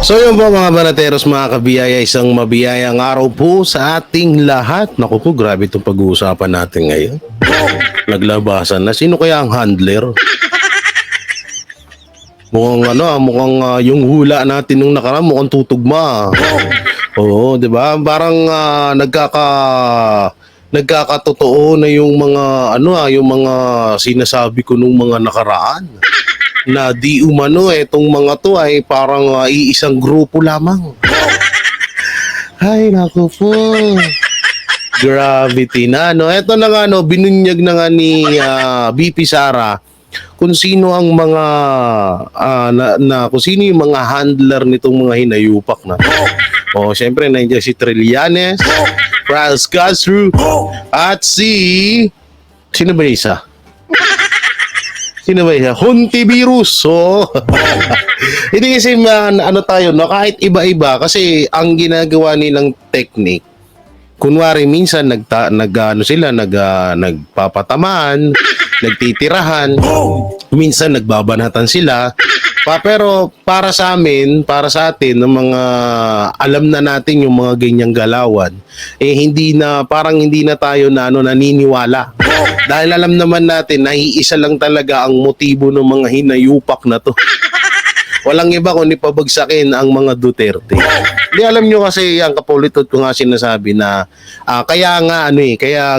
So yun po mga banateros, mga kabiyaya, isang mabiyayang araw po sa ating lahat. Naku po, grabe itong pag-uusapan natin ngayon. Naglabasan na. Sino kaya ang handler? Mukhang yung hula natin nung nakaraan mukhang tutugma. Oo, 'di ba? Parang nagkakatotoo na yung mga yung mga sinasabi ko nung mga nakaraan. Na di umano itong mga to ay parang iisang grupo lamang. Ay, naku po. Gravity na, no? Ito na nga, no, binunyag na nga ni BP Sara kung sino ang mga kung sino yung mga handler nitong mga hinayupak na. Oh, syempre nandiyan si Trillanes, Franz Castro, at sino ba yung isa? Sino ba yan? Hontivirus. So, hindi kasi tayo, no? Kahit iba-iba, kasi ang ginagawa nilang technique, kunwari minsan nagpapatamaan, nagtitirahan, minsan nagbabanatan sila. Pero para sa amin, para sa atin, ng mga alam na natin yung mga ganyang galawan, hindi na tayo naniniwala. Dahil alam naman natin na iisa lang talaga ang motibo ng mga hinayupak na to. Walang iba kundi pabagsakin ang mga Duterte. Di alam nyo kasi ang kapulitot ko nga sinasabi na kaya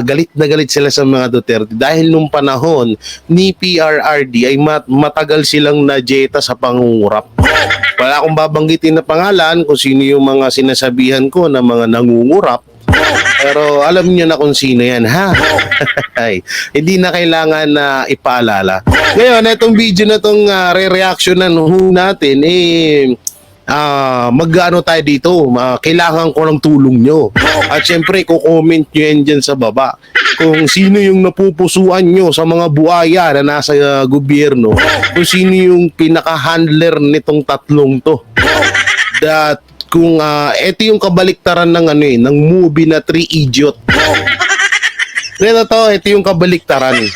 galit na galit sila sa mga Duterte dahil nung panahon ni PRRD ay matagal silang najeta sa pangungurap. Wala akong babanggitin na pangalan kung sino yung mga sinasabihan ko na mga nangungurap. Pero alam niyo na kung sino yan, ha? Hindi na kailangan na ipaalala. Ngayon, itong video na itong re-reaction natin, mag-ano tayo dito, kailangan ko ng tulong nyo. At syempre, kukomment nyo yan dyan sa baba. Kung sino yung napupusuan nyo sa mga buhaya na nasa gobyerno, kung sino yung pinaka-handler nitong tatlong to. That kung ito yung kabaliktaran ng movie na Three Idiot. Ito yung kabaliktaran.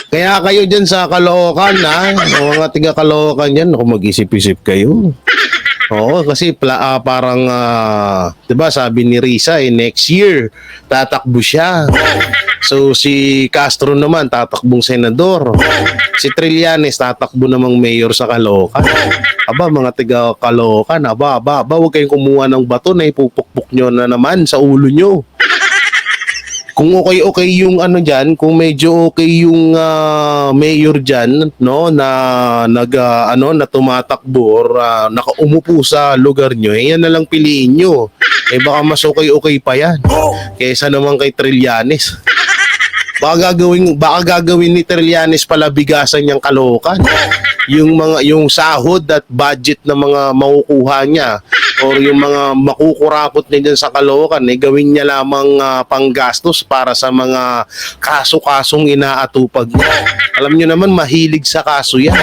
Kaya kayo dyan sa Caloocan, mga tiga Caloocan yan, mag-isip-isip kayo. Oo, kasi parang, diba sabi ni Risa, next year, tatakbo siya. So si Castro naman, tatakbong senador. Si Trillanes, tatakbo namang mayor sa Caloocan. Aba, mga tiga Caloocan, huwag kayong kumuha ng bato na ipupukpok nyo na naman sa ulo nyo. Kung okay yung dyan, kung medyo okay yung mayor dyan, no, na tumatakbo or nakaumupo sa lugar nyo, yan na lang piliin nyo. Baka mas okay pa yan. Kaysa naman kay Trillanes. Baka gagawin ni Trillanes pala bigasan niyang Caloocan. Yung sahod at budget na mga makukuha niya or yung mga makukurapot niya dyan sa Caloocan, gawin niya lamang panggastos para sa mga kaso-kasong inaatupag niya. Alam niyo naman, mahilig sa kaso yan.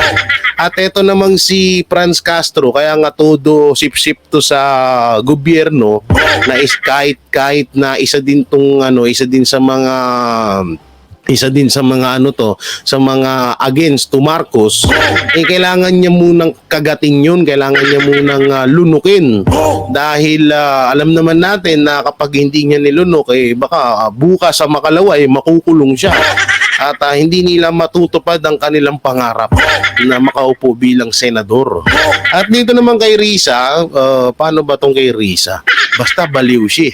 At eto namang si Franz Castro, kaya nga todo sip-sip to sa gobyerno na kahit na isa din sa mga against to Marcos, kailangan niya munang kagatin yun, kailangan niya munang lunukin. Dahil alam naman natin na kapag hindi niya nilunok, baka bukas sa makalawa, makukulong siya. At hindi nila matutupad ang kanilang pangarap na makaupo bilang senador. At dito naman kay Risa, paano ba tong kay Risa? Basta baliw siya.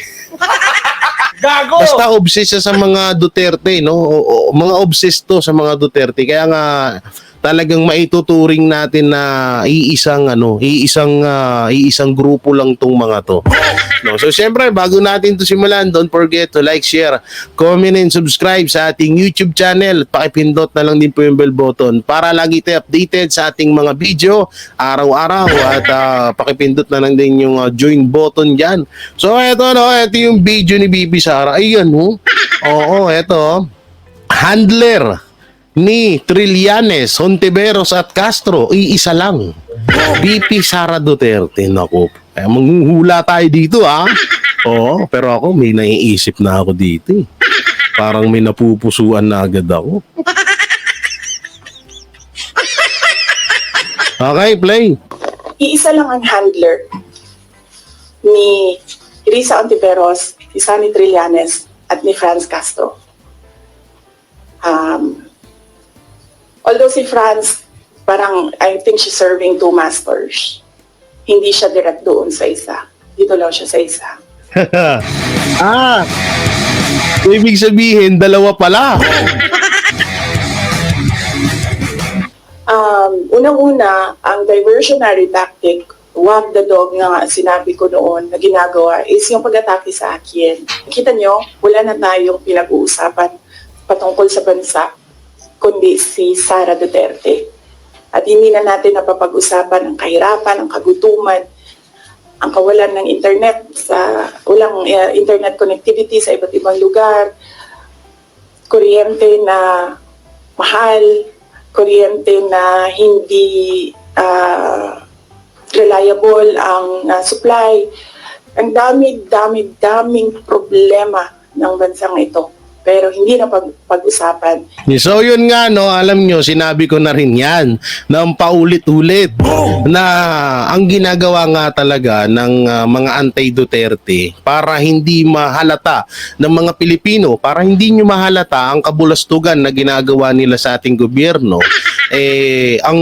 Gago! Basta obsessed siya sa mga Duterte, no? Mga obsessed to sa mga Duterte. Kaya nga talagang maituturing natin na iisang grupo lang tong mga to. No? So syempre, bago natin to simulan, don't forget to like, share, comment, and subscribe sa ating YouTube channel. Pakipindot na lang din po yung bell button para lagi tayo updated sa ating mga video araw-araw, at pakipindot na lang din yung join button dyan. So ito yung video ni BP Sara. Ayan, oo, ito, handler ni Trillanes, Hontiveros at Castro, iisa lang. BP Sara Duterte. Naku, manghuhula tayo dito, Oo, pero ako may naiisip na ako dito. Parang may napupusuan na agad ako. Okay, play. iisa lang ang handler ni Risa Ontiveros, ni Sunny Trillanes, at ni Franz Castro. Although si Franz, parang I think she's serving two masters. Hindi siya direct doon sa isa. Dito lang siya sa isa. Ah, ibig sabihin, dalawa pala. Unang-una, ang diversionary tactic, wag the dog nga sinabi ko noon na ginagawa is yung pag-atake sa akin. Kita nyo, wala na tayong pinag-uusapan patungkol sa bansa, kundi si Sara Duterte. At hindi na natin napapag-usapan ang kahirapan, ang kagutuman, ang kawalan ng internet, walang internet connectivity sa iba't ibang lugar, kuryente na mahal, kuryente na hindi reliable ang supply. Ang daming problema ng bansang ito. Pero hindi na pag-usapan. So yun nga, no, alam nyo, sinabi ko na rin yan ng paulit-ulit na ang ginagawa nga talaga ng mga anti-Duterte para hindi mahalata ng mga Pilipino, para hindi nyo mahalata ang kabulastugan na ginagawa nila sa ating gobyerno, ang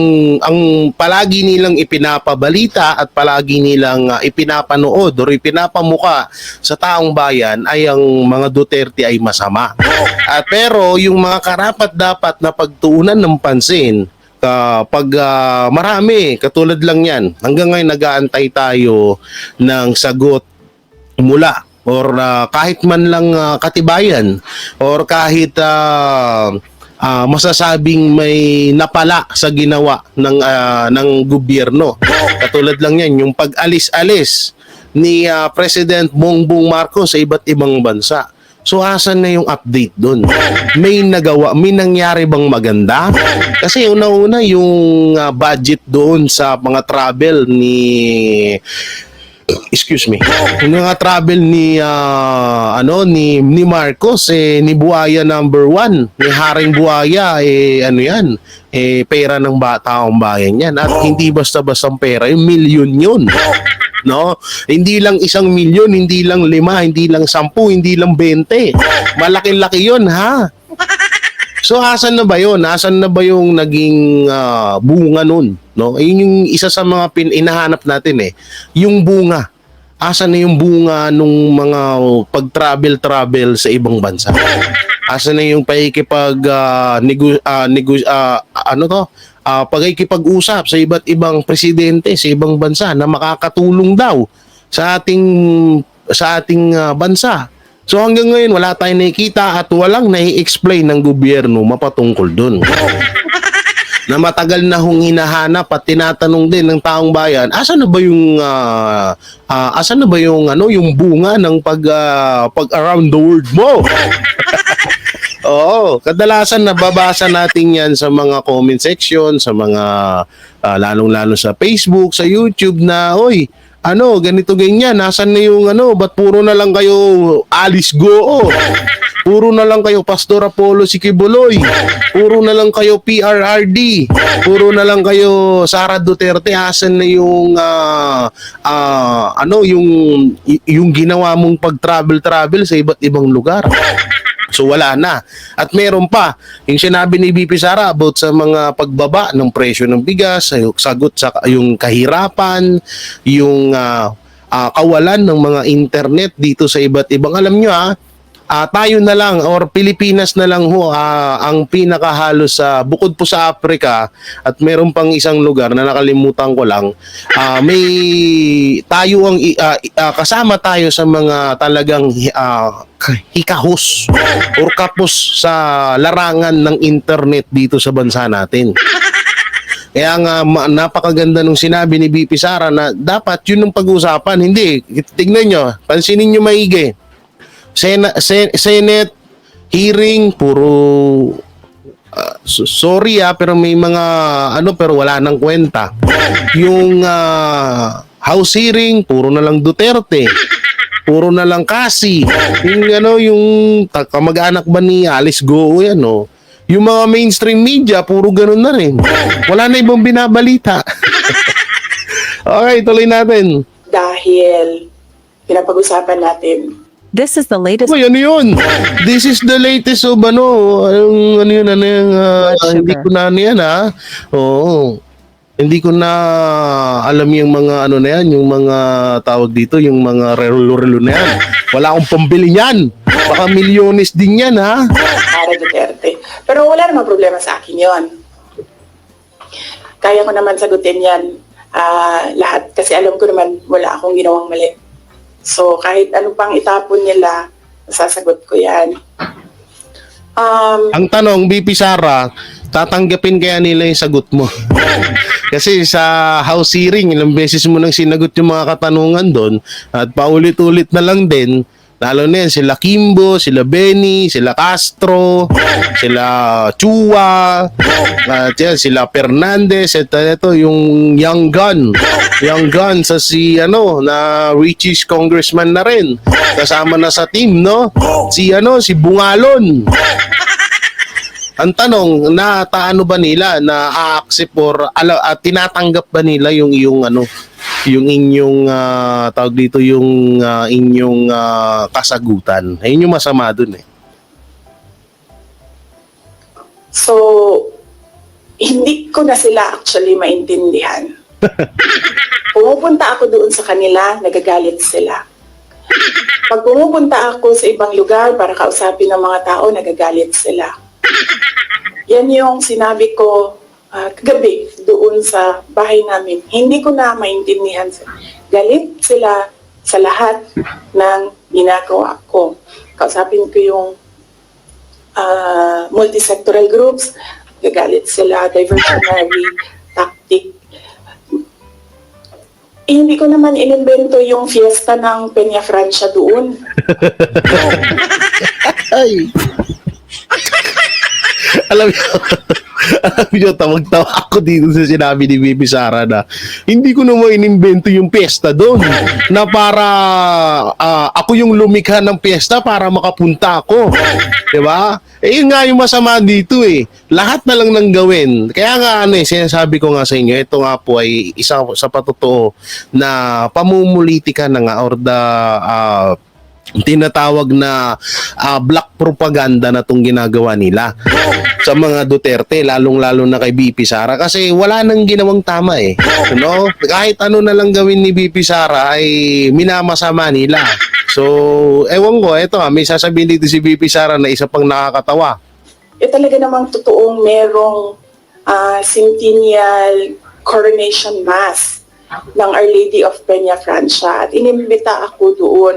palagi nilang ipinapabalita at palagi nilang ipinapanood o ipinapamuka sa taong bayan ay ang mga Duterte ay masama. Pero yung mga karapat-dapat na pagtuunan ng pansin, pag marami, katulad lang yan, hanggang ngayon nag-aantay tayo ng sagot mula or kahit man lang katibayan or kahit masasabing may napala sa ginawa ng gobyerno. Katulad lang yan, yung pag-alis-alis ni President Bongbong Marcos sa iba't ibang bansa. So asan na yung update doon? May nangyari bang maganda? Kasi una-una yung budget doon sa mga travel ni yung mga travel ni ni Marcos ni Buaya number 1, ni Haring Buaya pera ng taong bayan yan at hindi basta-bastang pera, yung milyon yun. No? Hindi lang 1 milyon, hindi lang 5, hindi lang 10, hindi lang 20. Malaki-laki yun, ha? So, asan na ba yun? Asan na ba yung naging bunga nun? No? Yun yung isa sa mga inahanap natin yung bunga. Asan na yung bunga nung mga pag-travel sa ibang bansa? Asan na yung pagkikipag-usap sa iba't ibang presidente sa ibang bansa na makakatulong daw sa ating bansa. So hanggang ngayon wala tayong nakikita at walang nai-explain ng gobyerno mapatungkol dun. Na matagal na hong hinahanap at tinatanong din ng taong bayan, asan na ba yung bunga ng pag around the world mo? Oo, kadalasan nababasa natin yan sa mga comment section, sa mga lalong-lalo sa Facebook, sa YouTube na, oy, ganito ganyan, nasan na yung ba't puro na lang kayo Alice Goo? Puro na lang kayo Pastor Apollo Sikibuloy. Puro na lang kayo PRRD. Puro na lang kayo Sara Duterte. Asan na yung yung ginawa mong pag-travel sa iba't ibang lugar? So wala na. At meron pa, yung sinabi ni BP Sara about sa mga pagbaba ng presyo ng bigas, sagot sa yung kahirapan, yung kawalan ng mga internet dito sa iba't ibang, alam nyo tayo na lang or Pilipinas na lang ang pinakahalos sa bukod po sa Africa at meron pang isang lugar na nakalimutan ko lang, may tayo ang kasama tayo sa mga talagang hikahos or kapos sa larangan ng internet dito sa bansa natin. Kaya nga napakaganda nung sinabi ni BP Sara na dapat yun ang pag-usapan. Hindi, tignan nyo, pansinin nyo maigi. Senate hearing, puro sorry pero may mga pero wala nang kwenta. Yung House hearing, puro na lang Duterte. Puro na lang Kasi. Yung kamag-anak ba ni Alice Goo yan, Yung mga mainstream media, puro ganun na rin. Wala na ibang binabalita. Okay, tuloy natin. dahil pinapag-usapan natin. This is the latest Uy, ano yun? This is the latest of ano yun, blood hindi sugar. ko na ano yan ha. Oo. Hindi ko na alam yung mga ano na yan, yung mga tawag dito, yung mga relo-relo na yan. Wala akong pambili niyan. Baka milyones din yan ha. Sara Duterte. Pero wala namang problema sa akin yon. Kaya ko naman sagutin yan lahat kasi alam ko naman wala akong ginawang mali. So kahit ano pang itapon nila, sasagot ko yan. Ang tanong, BP Sara, tatanggapin kaya nila yung sagot mo? Kasi sa house hearing, ilang beses mo nang sinagot yung mga katanungan doon at paulit-ulit na lang din, lalo na yan, sila Kimbo, sila Benny, sila Castro, sila Chua, at yan, sila Fernandez, at ito yung Young Gun sa si na Richie's congressman na rin. Kasama na sa team, no? Si Bungalon. Ang tanong, taano ba nila na a-accept or tinatanggap ba nila yung inyong tawag dito yung inyong kasagutan? Ayun yung masama dun eh. So, hindi ko na sila actually maintindihan. Pumupunta ako doon sa kanila, nagagalit sila. Pag pumupunta ako sa ibang lugar para kausapin ng mga tao, nagagalit sila. Yan yung sinabi ko kagabi doon sa bahay namin. Hindi ko na maintindihan. Galit sila sa lahat ng ginagawa ko. Kausapin ko yung multisectoral groups, gagalit sila, diversionary tactic. Hindi ko naman inimbento yung fiesta ng Peña Francia doon. Ay. Alam niyo, tawag-tawa ako dito sa sinabi ni Bibi Sara na hindi ko naman inimbento yung piyesta doon na para ako yung lumikha ng piyesta para makapunta ako. Diba? Yun nga yung masama dito eh. Lahat na lang nang gawin. Kaya nga sinasabi ko nga sa inyo, ito nga po ay isa sa patotoo na pamumulitika na nga or the tinatawag na black propaganda na itong ginagawa nila sa mga Duterte, lalong-lalo na kay BP Sara kasi wala nang ginawang tama eh. Kahit ano na lang gawin ni BP Sara ay minamasama nila. So, ewan ko, may sasabihin dito si BP Sara na isa pang nakakatawa. Talaga namang totoong merong centennial coronation mass ng Our Lady of Peña Francia at inimbita ako doon.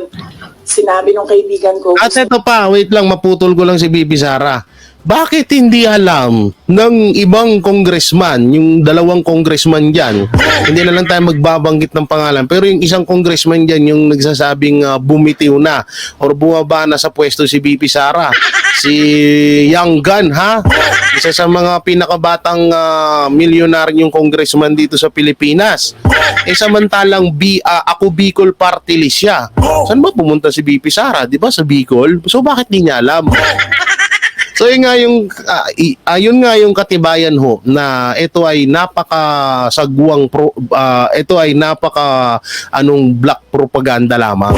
Sinabi ng kaibigan ko. At ito pa, wait lang, maputol ko lang si Bibi Sara. Bakit hindi alam ng ibang congressman, yung dalawang congressman dyan, hindi na lang tayo magbabanggit ng pangalan, pero yung isang congressman dyan, yung nagsasabing bumitiw na or bumaba na sa pwesto si Bibi Sara, si Young Gun, ha? Isa sa mga pinakabatang milyonaryong congressman dito sa Pilipinas. Samantalang ako Bicol party list siya. Saan ba pumunta si BP Sara? Di ba sa Bicol? So bakit di niya alam? So yun nga yung katibayan ho na ito ay napakasagwang ito ay black propaganda lamang.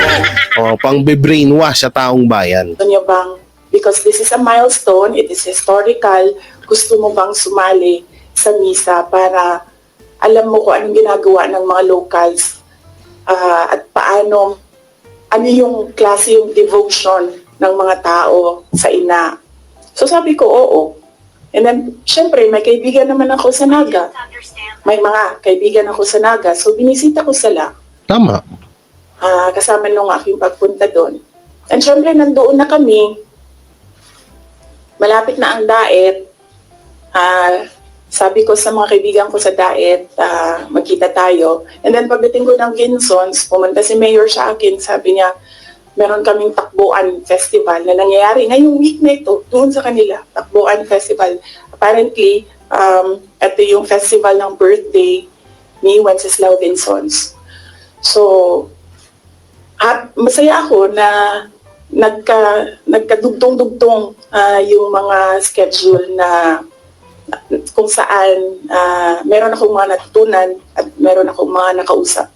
Pang be-brainwash sa taong bayan. Gusto niyo bang, because this is a milestone, it is historical, gusto mo bang sumali sa misa para alam mo kung anong ginagawa ng mga locals at paano, ano yung klase yung devotion ng mga tao sa ina. So sabi ko, oo. And then, syempre, may kaibigan naman ako sa Naga. May mga kaibigan ako sa Naga. So binisita ko sila. Tama. Kasama nung aking pagpunta doon. And syempre, nandoon na kami. Malapit na ang daet. Sabi ko sa mga kaibigan ko sa daet, magkita tayo. And then pagdating ko ng Ginsons, pumunta si Mayor sa akin, sabi niya, meron kaming Takbuan Festival na nangyayari ngayong week na ito, doon sa kanila, Takbuan Festival. Apparently, ito yung festival ng birthday ni Wenceslao Ginsons. So, masaya ako na nagkadugtong-dugtong yung mga schedule na kung saan meron akong mga natutunan at meron akong mga nakausap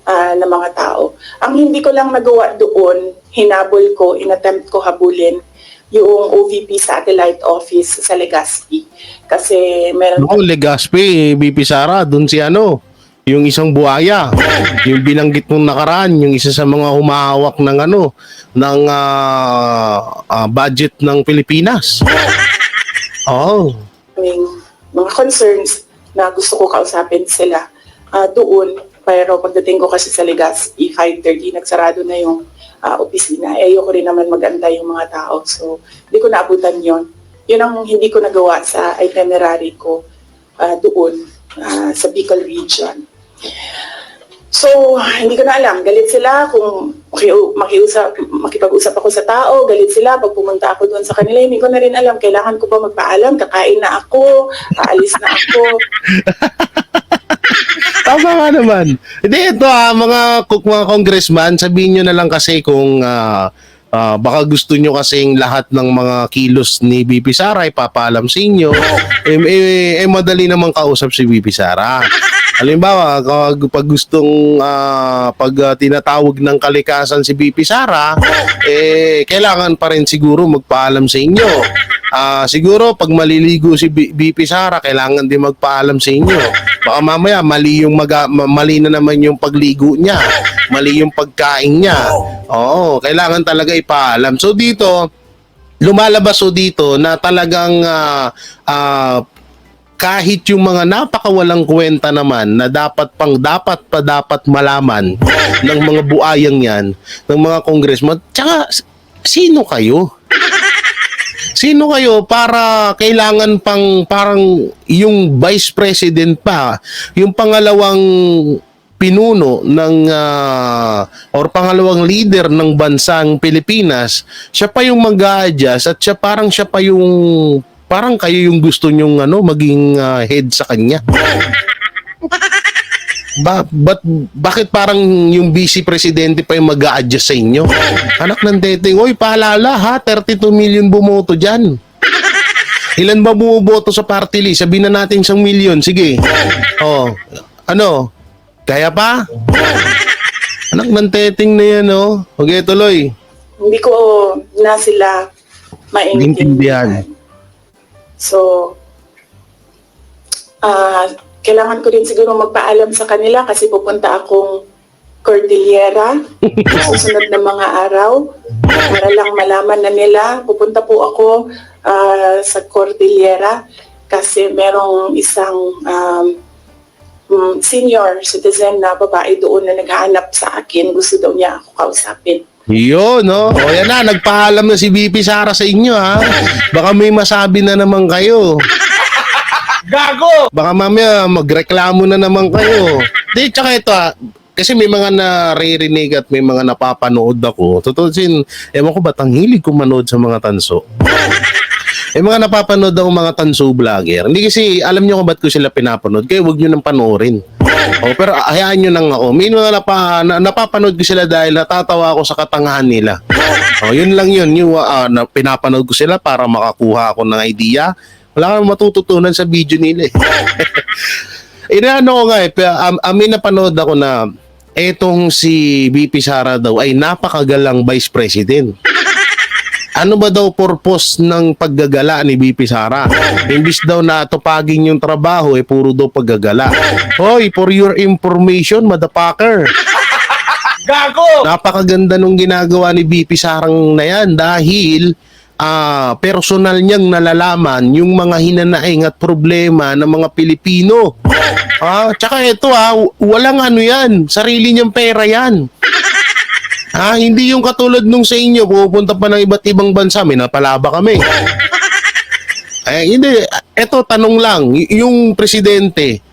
na mga tao. Ang hindi ko lang nagawa doon, hinabol ko, inattempt ko habulin yung OVP satellite office sa Legazpi. Kasi meron No, Legazpi, BP Sara, dun si ano, yung isang buhaya, yung binanggit mong nakaraan, yung isa sa mga humahawak ng ano, ng budget ng Pilipinas. Oh, kaming mga concerns na gusto ko kausapin sila doon. Pero pagdating ko kasi sa Legazpi, 5:30, nagsarado na yung opisina. Ayoko rin naman magantay yung mga tao. So, hindi ko naabutan yon. Yun ang hindi ko nagawa sa itinerary ko doon sa Bicol region. So, hindi ko na alam. Galit sila kung makipag-usap ako sa tao. Galit sila pag pumunta ako doon sa kanila. Hindi ko na rin alam. Kailangan ko ba magpaalam? Kakain na ako? Aalis na ako? tama nga naman. Hindi, ito mga congressman, sabihin nyo na lang kasi kung baka gusto nyo kasing lahat ng mga kilos ni BP Sara ipapaalam sa inyo, madali namang kausap si BP Sara. Halimbawa, pag gustong pag tinatawag ng kalikasan si BP Sara, kailangan pa rin siguro magpaalam sa inyo. Siguro pag maliligo si BP Sara, kailangan din magpaalam sa inyo. Baka mamaya mali na naman yung pagligo niya, mali yung pagkain niya. Oo, kailangan talaga ipaalam. So dito, lumalabas dito na talagang kahit yung mga napakawalang kwenta naman na dapat malaman ng mga buayang yan, ng mga congressman, tsaka sino kayo? Sino kayo para kailangan parang yung vice president pa, yung pangalawang pinuno ng or pangalawang leader ng bansang Pilipinas, siya pa yung mag-a-adjust at siya pa yung parang kayo yung gusto nyong maging head sa kanya. Bakit parang yung vice presidente pa yung mag-a-adjust sa inyo? Anak ng teteng, oy, paalala ha, 32 million bumoto dyan. Ilan ba bumuboto sa party list? Sabihin na natin 1 million, sige. Oh, kaya pa? Anak ng teteng na yan, oh. Okay, tuloy. Hindi ko na sila maintindihan. So, kailangan ko rin siguro magpaalam sa kanila kasi pupunta akong Cordillera sa susunod na mga araw para lang malaman na nila. Pupunta po ako sa Cordillera kasi merong isang senior citizen na babae doon na naghahanap sa akin. Gusto daw niya ako kausapin. Yun, no? O yan na, nagpaalam na si BP Sara sa inyo, ha? Baka may masabi na naman kayo. Gago! Baka mamaya magreklamo na naman kayo. Di, tsaka ito, kasi may mga naririnig at may mga napapanood ako. Totoo sin, ewan ko ba't ang hilig ko manood sa mga tanso? Mga napapanood ako mga tanso vlogger. Hindi kasi alam nyo kung ba't ko sila pinapanood. Kaya huwag nyo nang panoorin. Pero hayaan nyo nang ako. May mga napapanood ko sila dahil natatawa ako sa katangahan nila. Yun lang yun. Yung pinapanood ko sila para makakuha ako ng idea. Wala kang matututunan sa video nila. Inaano ko nga may napanood ako na etong si BP Sara daw ay napakagalang vice president. Ano ba daw purpose ng paggagala ni BP Sara? Imbis daw na tupagin yung trabaho, puro daw paggagala. Hoy, for your information, motherfucker. Gago! Napakaganda nung ginagawa ni BP Sarang na yan dahil personal niyang nalalaman yung mga hinanaing at problema ng mga Pilipino. Tsaka ito walang yan, sarili niyang pera yan. Hindi yung katulad nung sa inyo, pupunta pa ng iba't ibang bansa, may napalaba kami. Hindi, eto tanong lang, yung presidente,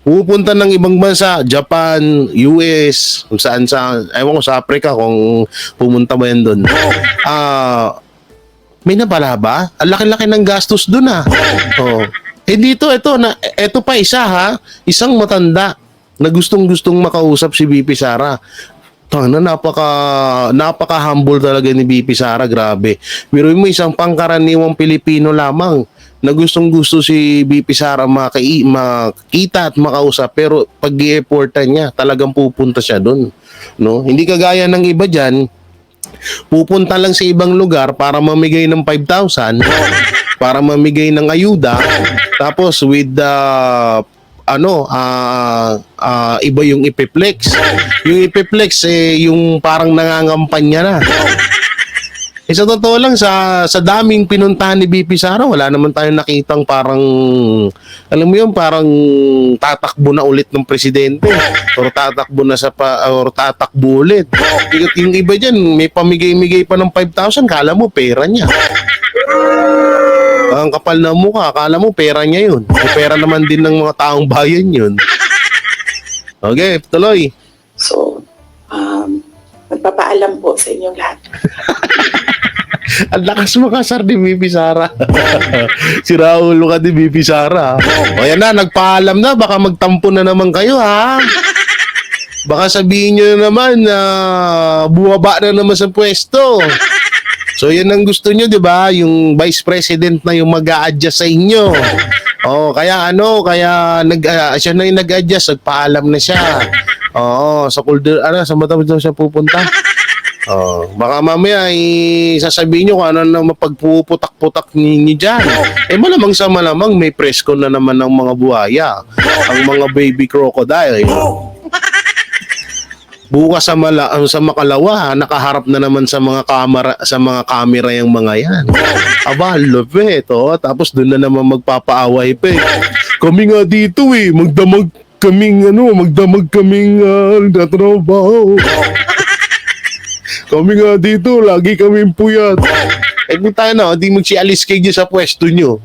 pupunta ng ibang bansa, Japan, US, kung saan ewan ko sa Africa kung pumunta ba yan doon. May napalaba? Ang laki-laki ng gastos doon dito, ito pa isang matanda na gustong-gustong makausap si BP Sara. Napaka-humble talaga ni BP Sara, grabe. Pero mo isang pangkaraniwang Pilipino lamang na gustong-gusto si BP Sara makita at makausap, pero pag i-effortan niya, talagang pupunta siya doon, no? Hindi kagaya ng iba diyan, pupunta lang sa ibang lugar para mamigay ng 5,000, para mamigay ng ayuda, tapos with the iba yung ipiplex. Yung ipiplex yung parang nangangampanya na. Sa totoo lang, sa daming pinuntahan ni BP Sara, wala naman tayong nakitang parang, alam mo yun, parang tatakbo na ulit ng presidente or tatakbo na or tatakbo ulit. Yung iba dyan, may pamigay-migay pa ng 5,000, kala mo pera niya. Ang kapal na mukha, akala mo pera niya yun. Pera naman din ng mga taong bayan yun. Okay, tuloy. So, magpapaalam po sa inyong lahat. Ang lakas makasar ni BP Sara. Si Raul ka ni BP Sara. O yan na, nagpaalam na. Baka magtampo na naman kayo, ha? Baka sabihin nyo na naman na buwaba na naman sa pwesto. So yan ang gusto nyo, di ba? Yung vice president na yung mag-a-adjust sa inyo. Oh, kaya siya na yung nag-adjust, nagpaalam na siya. Oo, sa matapos daw siya pupunta. Oh, baka mamaya sasabihin nyo kung ano na mapagpuputak-putak ninyo dyan. Malamang sa malamang may press con na naman ng mga buhaya, ang mga baby crocodile. Bukas sa Makalawa, nakaharap na naman sa mga kamera yung mga yan. Aba, lupit, oh. Tapos doon na naman magpapaaway pa. Kami nga dito magdamag kaming nagtatrabaho. Kami nga dito, lagi kaming puyat. Di tayo na, di magsialis kayo sa pwesto nyo.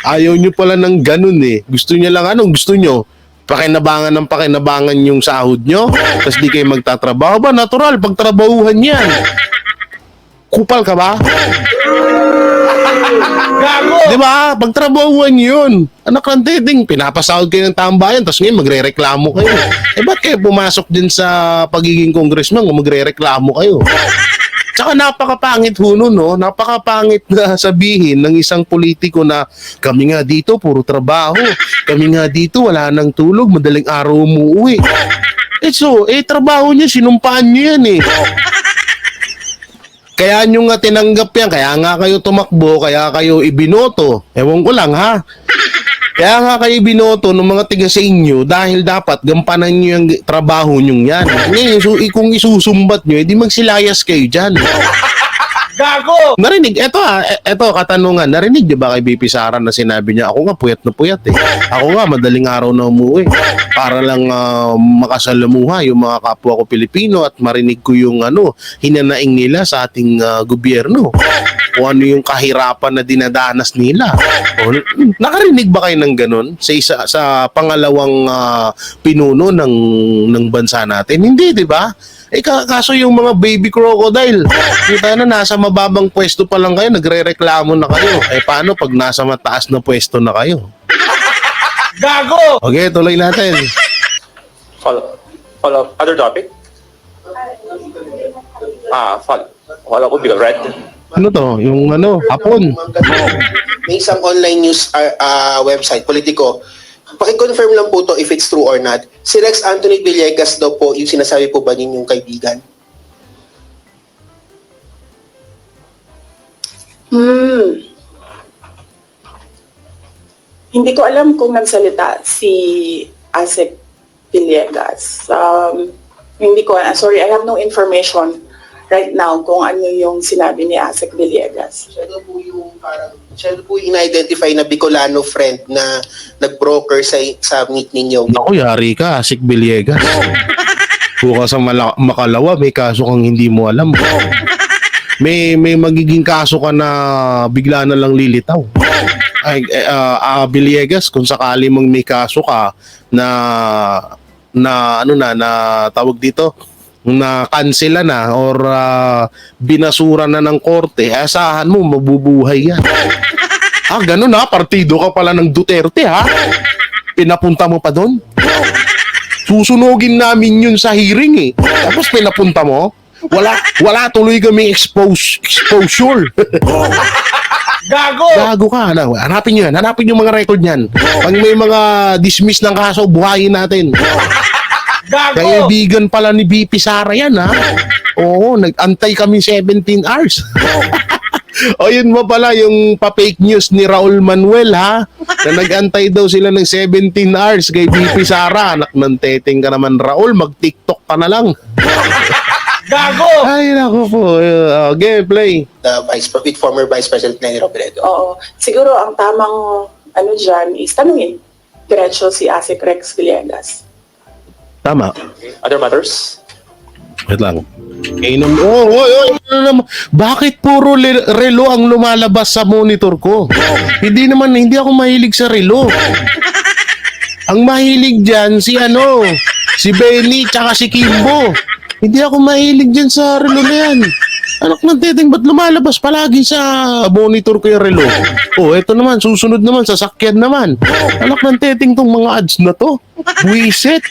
Ayaw nyo pala ng ganun Gusto nyo lang, anong gusto nyo? Pakinabangan yung sahod nyo? Tapos di kayo magtatrabaho ba? Natural, pagtrabahuhan yan. Kupal ka ba? Gago! Di ba? Pagtrabahuhan yun. Anak ng titing, pinapasahod kayo ng tambayan, tapos ngayon magre-reklamo kayo. Ba't kayo pumasok din sa pagiging congressman kung magre-reklamo kayo? Tsaka napakapangit no? Napakapangit na sabihin ng isang politiko na kami nga dito, puro trabaho. Kami nga dito, wala nang tulog, madaling araw umuwi. Trabaho niya, sinumpaan niyo yan Kaya nyo nga tinanggap yan, kaya nga kayo tumakbo, kaya kayo ibinoto. Ewan ko lang ha. Kaya nga kayo ibinoto ng mga tiga sa inyo dahil dapat gampanan nyo yung trabaho nyo yan. Ngayon, kung isusumbat nyo, edi magsilayas kayo dyan. Gago! Narinig, eto katanungan, narinig di ba kay BP Sara na sinabi niya, ako nga puyat na puyat Ako nga madaling araw na umuwi para lang makasalamuha yung mga kapwa ko Pilipino at marinig ko yung hinanaing nila sa ating gobyerno. O ano yung kahirapan na dinadanas nila. Nakarinig ba kayo ng ganun sa pangalawang pinuno ng bansa natin? Hindi, di ba? Kaso yung mga baby crocodile, kita na nasa mababang pwesto pa lang kayo, nagre-reklamo na kayo. Paano pag nasa mataas na pwesto na kayo? Gago! Okay, tuloy natin. Follow other topic? Follow ko because red. Ano to? Yung hapon. May isang online news website, Politico. Paki-confirm lang po to if it's true or not. Si Rex Anthony Villegas daw po, yung sinasabi po ba ninyong kaibigan? Hindi ko alam kung nagsalita si Asek Villegas. Hindi ko, sorry, I have no information right now kung ano yung sinabi ni Asek Villegas. Siya daw po yung in-identify na Bicolano friend na nag-broker sa meet ninyo. Naku, yari ka, Asik Villegas. Bukas sa Makalawa, may kaso kang hindi mo alam. May magiging kaso ka na bigla na lang lilitaw. Villegas, kung sakali mong may kaso ka na tawag dito, na kansela na or binasura na ng korte, asahan mo mabubuhay yan. Ganun partido ka pala ng Duterte pinapunta mo pa doon? Susunugin namin yun sa hearing tapos pinapunta mo? Wala tuloy kami exposure. Gago ka. Hanapin nyo yan. Hanapin yung mga record niyan. Pag may mga dismiss ng kaso, buhayin natin. Kaibigan pala ni BP Sara yan, ha? Oo, nag-antay kami 17 hours. O yun mo pala yung pa-fake news ni Raul Manuel, ha? Na nag-antay daw sila ng 17 hours kay BP Sara. Anak ng teteng ka naman, Raul. Mag-TikTok ka na lang. Gago! Ay, naku po. Okay, play. With former Vice President Lenny Robredo. Oo. Siguro ang tamang ano dyan is tanungin diretso si Asik Rex Villegas. Tama. Other matters? Wait lang. Bakit puro relo ang lumalabas sa monitor ko? Hindi ako mahilig sa relo. Ang mahilig dyan si Benny tsaka si Kimbo. Hindi ako mahilig dyan sa relo na yan. Anak ng teteng, ba't lumalabas palagi sa monitor ko yung relo? Eto naman, susunod naman, sasakyan naman. Anak ng teteng tong mga ads na to. Buisit.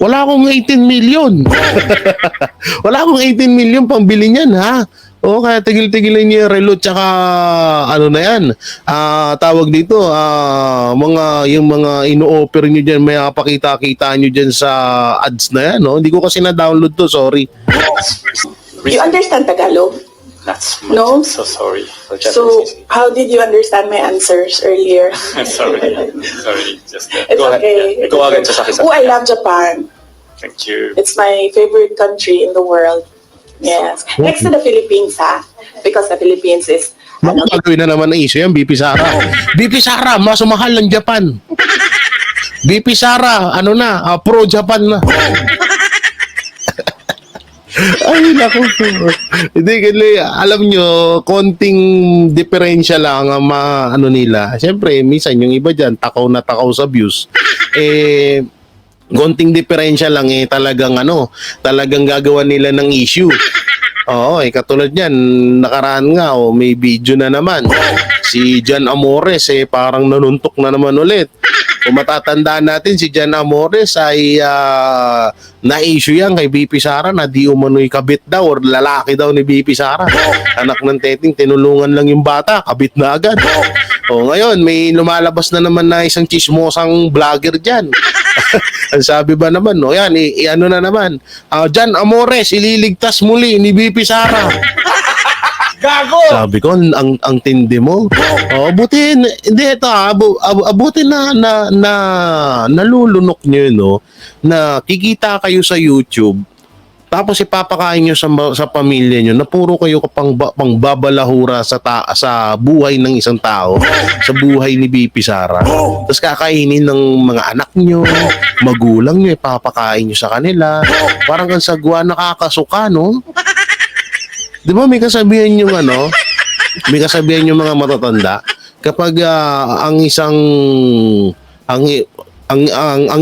Wala akong 18 million. Wala akong 18 million pambili niyan, ha? Kaya tigil-tigilan niyo yung relo tsaka na yan. Tawag dito, yung mga ino-offer niyo diyan, may pakita-kita niyo diyan sa ads na yan, no? Hindi ko kasi na-download to, sorry. You understand Tagalog? That's No? so sorry. So, how did you understand my answers earlier? sorry. Just It's go ahead. okay. Go ahead sa sakit. Oh, I love Japan. Thank you. It's my favorite country in the world. Yes. Next to the Philippines, ha? Because the Philippines is, Gagawin na naman na issue yan, BP Sara. BP Sara, mas mahal ng Japan. BP Sara, pro-Japan na. Ay, naku. Hindi, alam nyo, konting diferensya lang ang nila. Siyempre, minsan yung iba dyan, takaw na takaw sa views. Konting diferensya lang talagang gagawa nila ng issue. Oo, katulad niyan, nakaraan nga, may video na naman. Si Jan Amores, parang nanuntok na naman ulit. Kung matatandaan natin, si Jan Amores ay na-issue yan kay BP Sara na di umano'y kabit daw or lalaki daw ni BP Sara. Anak ng teteng, tinulungan lang yung bata, kabit na agad. Ngayon, may lumalabas na naman na isang chismosang vlogger dyan. Ang sabi ba naman, yan, na naman. Jan Amores, ililigtas muli ni BP Sara. Gago! Sabi ko, ang tindi mo. Buti, hindi ito buti na nalulunok nyo no, na kikita kayo sa YouTube, tapos ipapakain nyo sa pamilya nyo na puro kayo pang babalahura sa buhay ng isang tao, sa buhay ni BP Sara. Tapos kakainin ng mga anak nyo, magulang nyo, ipapakain nyo sa kanila. Parang kang sagwa, nakakasuka, no? Di ba may kasabihan yung may kasabihan yung mga matatanda, kapag ang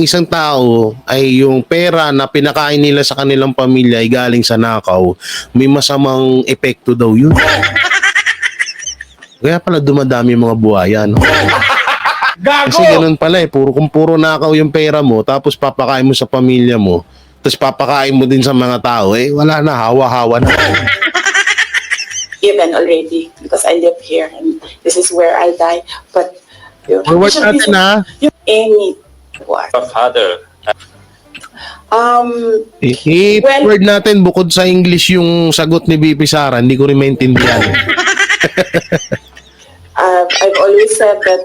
isang tao ay yung pera na pinakain nila sa kanilang pamilya ay galing sa nakaw, may masamang epekto daw yun. Kaya pala dumadami yung mga buhaya, no? Kasi ganun pala kung puro nakaw yung pera mo, tapos papakain mo sa pamilya mo, tapos papakain mo din sa mga tao, wala na, hawa-hawa na. given already because I live here and this is where I'll die. But Forward natin, ha? any what? Father. I-forward natin bukod sa English yung sagot ni BP Sara, hindi ko rin maintindihan. I've always said that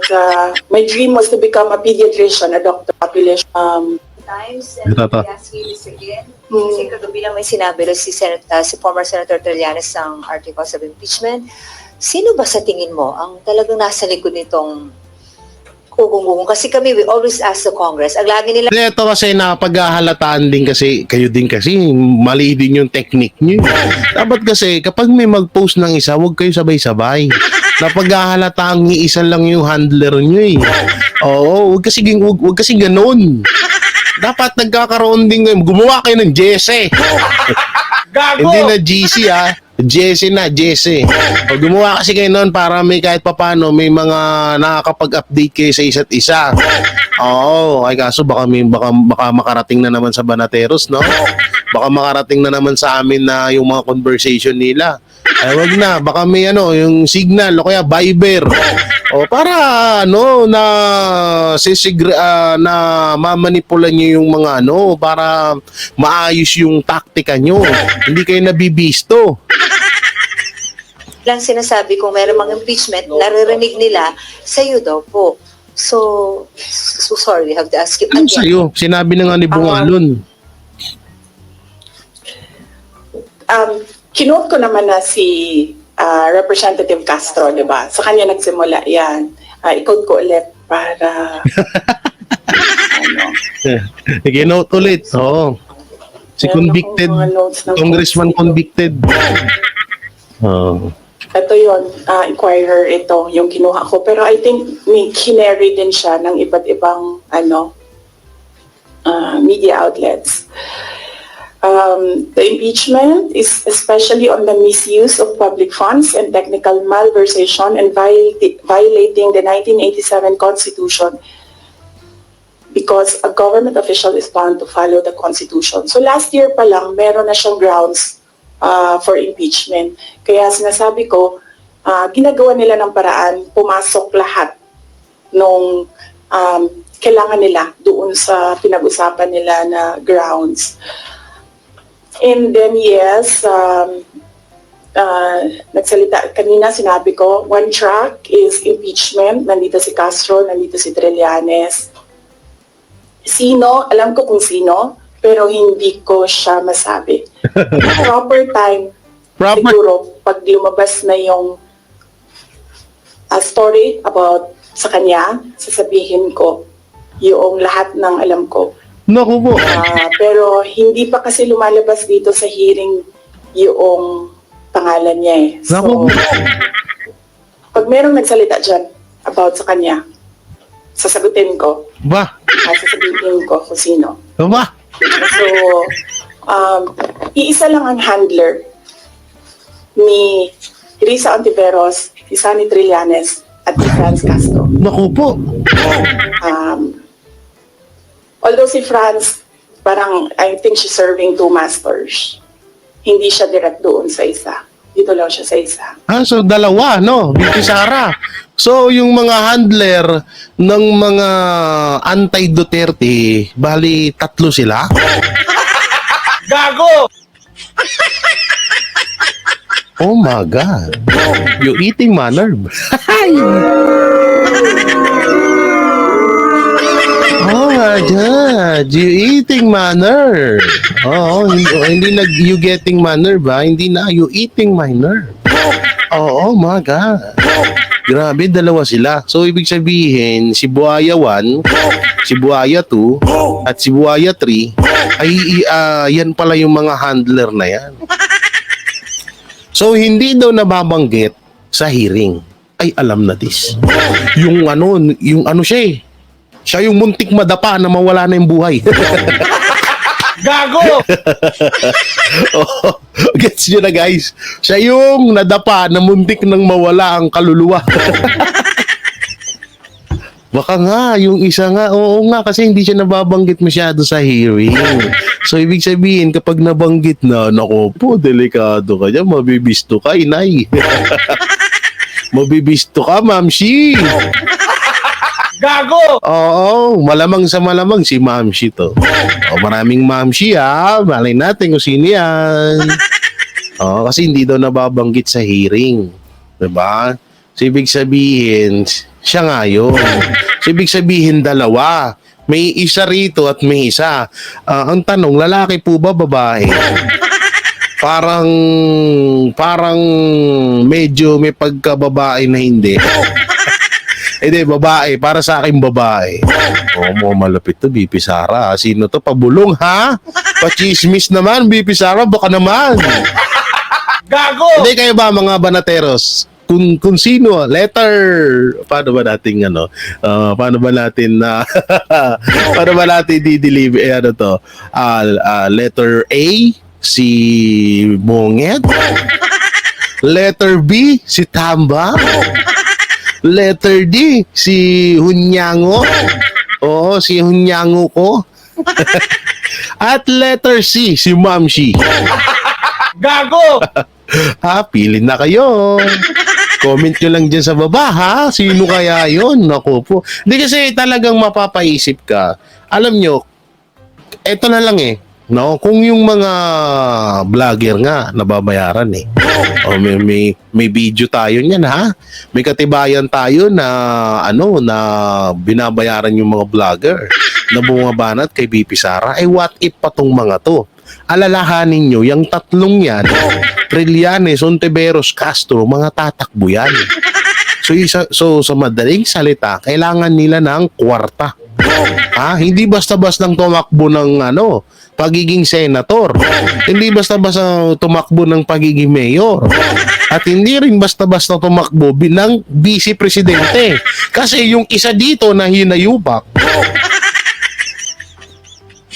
my dream was to become a pediatrician, a doctor population. Times and Ito. we ask you this again. Kasi kagabi lang may sinabi rin si former Senator Trillanes ng articles of impeachment. Sino ba sa tingin mo ang talagang nasa likod nitong ugong-ugong? Kasi kami, we always ask the Congress. Ang lagi nila Ito kasi napaghahalataan din kasi, kayo din kasi, mali din yung technique nyo. Dapat kasi, kapag may mag-post ng isa, huwag kayo sabay-sabay. Napaghahalataan ng isa lang yung handler nyo eh. Oo, huwag kasi ganun. Dapat nagkakaroon din, gumawa kayo ng Jesse. Hindi na GC Jesse na, Jesse. O gumawa kasi kayo noon para may kahit papano may mga nakakapag-update kayo sa isa't isa. Oo, ay kaso baka makarating na naman sa Banateros, no? Baka makarating na naman sa amin na yung mga conversation nila. Ay, wag na. Baka may yung signal o kaya Viber. O para na na mamanipula niyo yung mga para maayos yung taktika nyo. Hindi kayo nabibisto. Lang sinasabi kung meron mga impeachment, naririnig nila sa'yo daw po. So sorry, have to ask you Ano again. sa'yo? Sinabi na nga ni Bungalon. Kinote ko naman na si Representative Castro, di ba? Sa kanya nagsimula yan. I-quote ko ulit para Nag-note ulit. Oo. Si Meron convicted. akong mga notes ng Congressman convicted. Oo. ito yon Inquirer ito, yung kinuha ko. Pero I think may kinary din siya ng iba't ibang media outlets. The impeachment is especially on the misuse of public funds and technical malversation and violating the 1987 Constitution because a government official is bound to follow the Constitution. So last year pa lang, meron na siyang grounds for impeachment. Kaya sinasabi ko, ginagawa nila ng paraan, pumasok lahat nung kailangan nila doon sa pinag-usapan nila na grounds. And then yes, nagsalita kanina, sinabi ko, one track is impeachment. Nandito si Castro, nandito si Trillanes. Sino, alam ko kung sino, pero hindi ko siya masabi. Proper time, siguro, pag lumabas na yung story about sa kanya, sasabihin ko yung lahat ng alam ko. Naku po. Pero hindi pa kasi lumalabas dito sa hearing yung pangalan niya eh. So, Naku po. pag merong nagsalita dyan about sa kanya, sasagutin ko. Ba? Sasagutin ko kung sino. Ba? So, iisa lang ang handler ni Risa Ontiveros, si Sunny Trillanes, at si Franz Castro. Naku po. Although si Franz, parang I think she's serving two masters. Hindi siya direct doon sa isa. Dito lang siya sa isa. So dalawa, no? BP Sara. So yung mga handler ng mga anti-Duterte, bali 3 sila? Gago! Oh my God. You eating manner. Oh my God. You eating manner. Oo, hindi you getting manner ba? Hindi na, you eating manner. Oh my God. Grabe, 2 sila. So, ibig sabihin, si Buaya 1, si Buaya 2, at si Buaya 3, ay yan pala yung mga handler na yan. So, hindi daw nababanggit sa hearing. Ay, alam na this. Yung ano siya eh. Siya yung muntik madapa na mawala na yung buhay. Gago! Oh, gets nyo na guys. Siya yung nadapa na muntik nang mawala ang kaluluwa. Baka nga, yung isa nga, oo nga, kasi hindi siya nababanggit masyado sa hearing. So, ibig sabihin, kapag nabanggit na, nako po, delikado ka dyan, mabibisto ka, inay. Mabibisto ka, Mamshi. Gago! Oo, malamang sa malamang si Mamshi to. O, maraming Mamshi ha, malay natin kung sino yan. Oo, kasi hindi daw nababanggit sa hearing. Diba? So, ibig sabihin, siya nga yun. So, ibig sabihin, 2. May isa rito at may isa. Ang tanong, lalaki po ba, babae? Parang medyo may pagkababae na hindi. Hindi, babae. Para sa akin, babae. Oh, malapit to, BP Sara. Sino to? Pabulong, ha? Pachismis naman, BP Sara. Baka naman. Gago! Hindi kayo ba, mga banateros? Kung sino, letter, paano ba natin paano ba natin paano ba natin di-deliver letter A si Bonget, letter B si Tamba, letter D si Hunyango, oo, si Hunyango ko, at letter C si Mamshi. Gago! Pilin na kayo. Comment nyo lang dyan sa baba, ha? Sino kaya yun? Naku po. Hindi kasi talagang mapapaisip ka. Alam nyo, eto na lang eh. No, kung yung mga vlogger nga nababayaran eh. O may video tayo niyan, ha. May katibayan tayo na na binabayaran yung mga vlogger na bumabanat kay BP Sara. What if pa tong mga to? Alalahanin nyo, yung tatlong yan, Trillanes, Ontiveros, Castro, mga tatakbo yan. So sa madaling salita, kailangan nila ng kwarta. Hindi basta-bastang tumakbo ng pagiging senator. Hindi basta-basta tumakbo ng pagiging mayor. At hindi rin basta-basta tumakbo bilang vice presidente. Kasi yung isa dito na hinayupak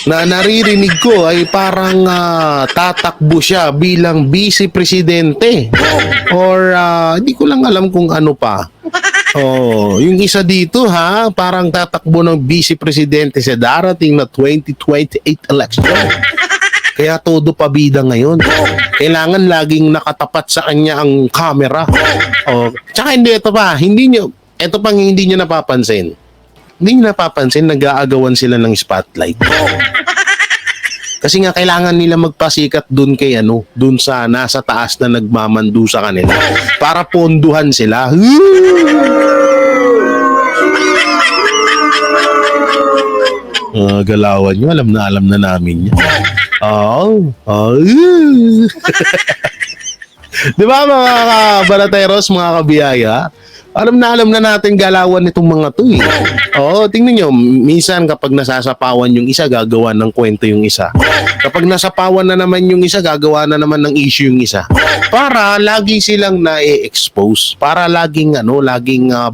na naririnig ko ay parang tatakbo siya bilang vice presidente. Or hindi ko lang alam kung ano pa. Yung isa dito parang tatakbo ng vice presidente sa darating na 2028 election. Kaya todo pabida ngayon. Kailangan laging nakatapat sa kanya ang camera. Tsaka hindi nyo napapansin. Hindi nyo napapansin, nag-aagawan sila ng spotlight. Kasi nga kailangan nila magpasikat dun kay dun sa nasa taas na nagmamandu sa kanila para ponduhan sila. Galawan nyo, alam na namin yan. Di ba mga kabanateros, mga kabiyaya? Alam na natin galawan nitong mga to eh. Tingnan nyo, minsan kapag nasasapawan yung isa, gagawa ng kwento yung isa. Kapag nasapawan na naman yung isa, gagawa na naman ng issue yung isa. Para lagi silang na-expose, para laging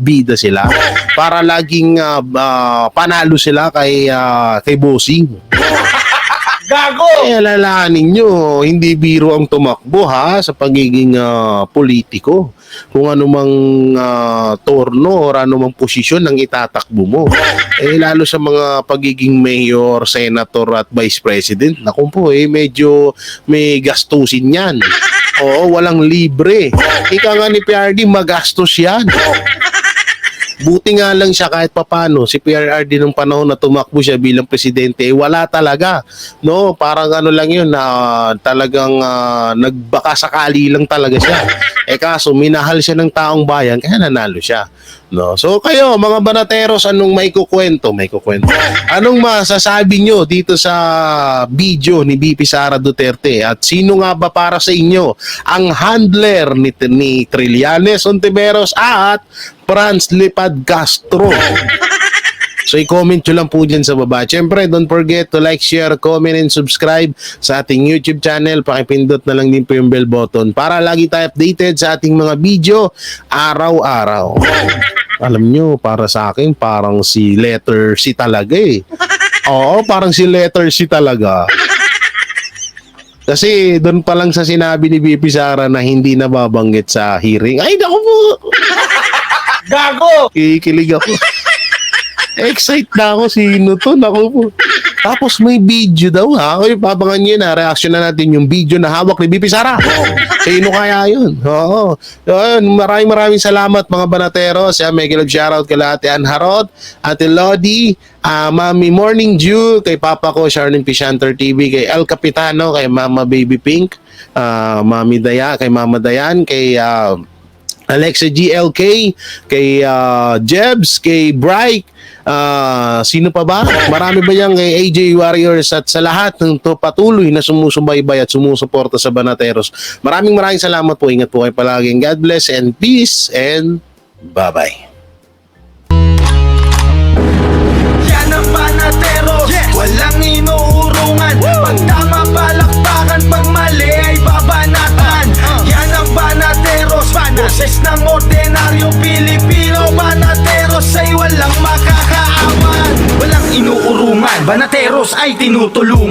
bida sila, para laging panalo sila kay bossing. Gago! Alalahanin nyo, hindi biro ang tumakbo sa pagiging politiko. Kung anumang torno or anumang posisyon ang itatakbo mo. Lalo sa mga pagiging mayor, senator at vice president, naku po medyo may gastusin yan. Walang libre. Ika nga ni PRD, magastos yan. Buti nga lang siya kahit papano, si PRRD nung panahon na tumakbo siya bilang presidente, wala talaga. No, parang lang yun na talagang nagbaka sakali lang talaga siya. Kaso minahal siya ng taong bayan kaya nanalo siya. No. So kayo mga banateros, anong may kukwento? Anong masasabi nyo dito sa video ni BP Sara Duterte? At sino nga ba para sa inyo ang handler ni Trillanes Ontiveros at Franz Lipad Castro? So i-comment nyo lang po dyan sa baba. Siyempre, don't forget to like, share, comment, and subscribe sa ating YouTube channel. Pakipindot na lang din po yung bell button para lagi tayo updated sa ating mga video araw-araw. Alam nyo, para sa akin, parang si letter C talaga eh. Parang si letter C talaga. Kasi doon pa lang sa sinabi ni BP Sara na hindi nababanggit sa hearing. Ay, naku po! Gago! Kikilig ako. Excite na ako, sino to? Naku po. Tapos may video daw Okay, pabangan nyo na. Reaction na natin yung video na hawak ni BP Sara. Sino kaya yun? Maraming salamat mga banateros. Mega love shoutout kay Ate Ann Harot, Ate Lodi, Mami Morning Dew, kay Papa ko Charlene Pishanter TV, kay El Capitano, kay Mama Baby Pink, Mami Daya, kay Mama Dayan, kay Alexa GLK, kay Jebs, kay Bright, sino pa ba? Marami ba yan kay AJ Warriors at sa lahat ng patuloy na sumusubaybay at sumusuporta sa Banateros. Maraming salamat po. Ingat po kayo palaging. God bless and peace and bye-bye. Yan ang Banateros, walang inuurungan. Pag tama palakpakan, pag mali ay babanatan. Yan ang Banateros, boses ng ordinaryong Pilipino. Banateros ay walang makakaawan, walang inuurungan. Banateros ay tinutulungan.